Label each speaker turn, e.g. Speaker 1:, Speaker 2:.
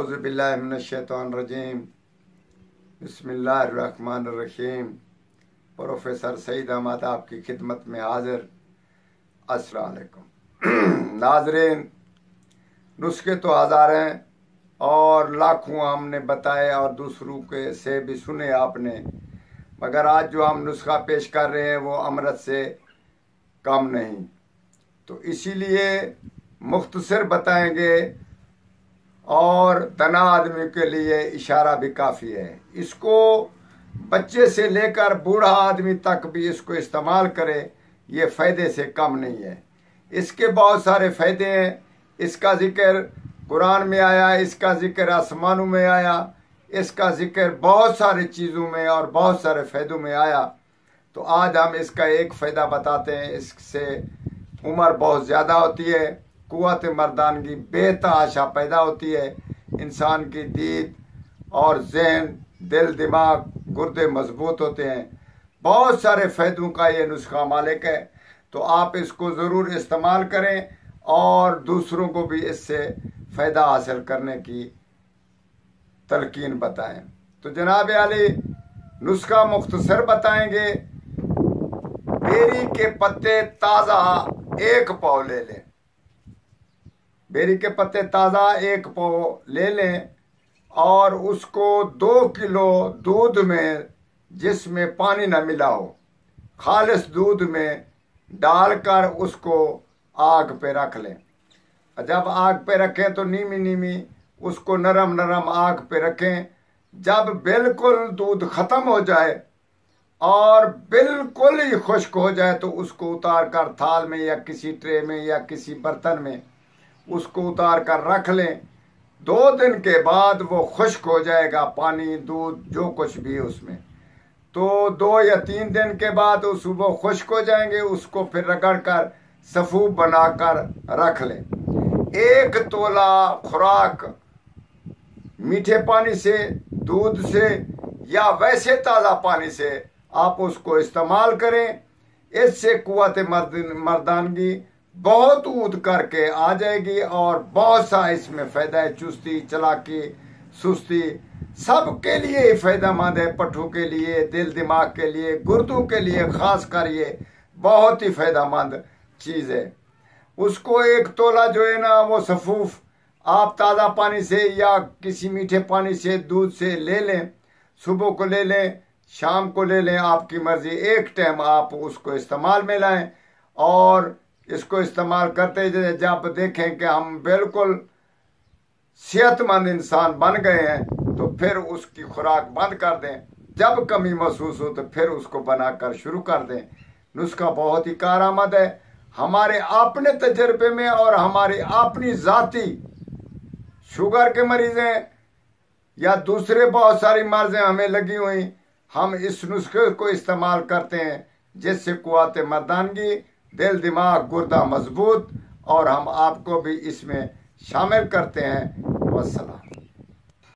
Speaker 1: औज़ुबिल्लाहि मिनश्शैतानिर्रजीम बिस्मिल्लाहिर्रहमानिर्रहीम। प्रोफेसर सईद अहमद आपकी खिदमत में हाजिर। अस्सलाम वालेकुम। नाज़रीन, नुस्खे तो हज़ार हैं और लाखों हमने बताए और दूसरों के से भी सुने आपने, मगर आज जो हम नुस्खा पेश कर रहे हैं वो अमृत से कम नहीं, तो इसीलिए मुख्तसर बताएंगे और तना आदमी के लिए इशारा भी काफ़ी है। इसको बच्चे से लेकर बूढ़ा आदमी तक भी इसको इस्तेमाल करे, ये फ़ायदे से कम नहीं है। इसके बहुत सारे फ़ायदे हैं। इसका ज़िक्र कुरान में आया, इसका ज़िक्र आसमानों में आया, इसका ज़िक्र बहुत सारी चीज़ों में और बहुत सारे फ़ायदों में आया। तो आज हम इसका एक फ़ायदा बताते हैं। इससे उम्र बहुत ज़्यादा होती है, कुव्वत मर्दानगी बेतहाशा पैदा होती है, इंसान की दीद और जहन, दिल, दिमाग, गुर्दे मजबूत होते हैं। बहुत सारे फ़ायदों का ये नुस्खा मालिक है। तो आप इसको ज़रूर इस्तेमाल करें और दूसरों को भी इससे फ़ायदा हासिल करने की तलकीन बताएं। तो जनाब आली, नुस्खा मुख्तसर बताएंगे। बेरी के पत्ते ताज़ा 1 पाव ले लें। बेरी के पत्ते ताज़ा 1 पाव ले लें और उसको 2 किलो दूध में, जिसमें पानी न मिला हो, खालिस दूध में डालकर उसको आग पे रख लें। जब आग पे रखें तो नीमी नीमी उसको नरम नरम आग पे रखें। जब बिल्कुल दूध ख़त्म हो जाए और बिल्कुल ही खुश्क हो जाए तो उसको उतार कर थाल में या किसी ट्रे में या किसी बर्तन में उसको उतार कर रख लें। 2 दिन के बाद वो खुश्क हो जाएगा, पानी, दूध, जो कुछ भी उसमें। तो 2 या 3 दिन के बाद वो खुश्क हो जाएंगे। उसको फिर रगड़ कर सफूब बनाकर रख लें। 1 तोला खुराक मीठे पानी से, दूध से या वैसे ताज़ा पानी से आप उसको इस्तेमाल करें। इससे कुव्वत मर्दानगी बहुत ऊद करके आ जाएगी और बहुत सा इसमें फ़ायदा है। चुस्ती, चलाकी, सुस्ती सब के लिए ही फ़ायदेमंद है। पट्ठों के लिए, दिल दिमाग के लिए, गुर्दों के लिए ख़ास कर ये बहुत ही फ़ायदेमंद चीज़ है। उसको 1 तोला जो है ना, वो सफूफ आप ताज़ा पानी से या किसी मीठे पानी से, दूध से ले लें। सुबह को ले लें, शाम को ले लें, आपकी मर्ज़ी। 1 टाइम आप उसको इस्तेमाल में लाएं और इसको इस्तेमाल करते जब देखें कि हम बिल्कुल सेहतमंद इंसान बन गए हैं तो फिर उसकी खुराक बंद कर दें। जब कमी महसूस हो तो फिर उसको बनाकर शुरू कर दें। नुस्खा बहुत ही कारआमद है। हमारे अपने तजर्बे में और हमारी अपनी ज़ाती शुगर के मरीज़ हैं या दूसरे बहुत सारी मर्ज़ें हमें लगी हुई, हम इस नुस्खे को इस्तेमाल करते हैं, जिससे कुव्वत मर्दानगी, दिल, दिमाग, गुर्दा मजबूत, और हम आपको भी इसमें शामिल करते हैं। वस्सलाम।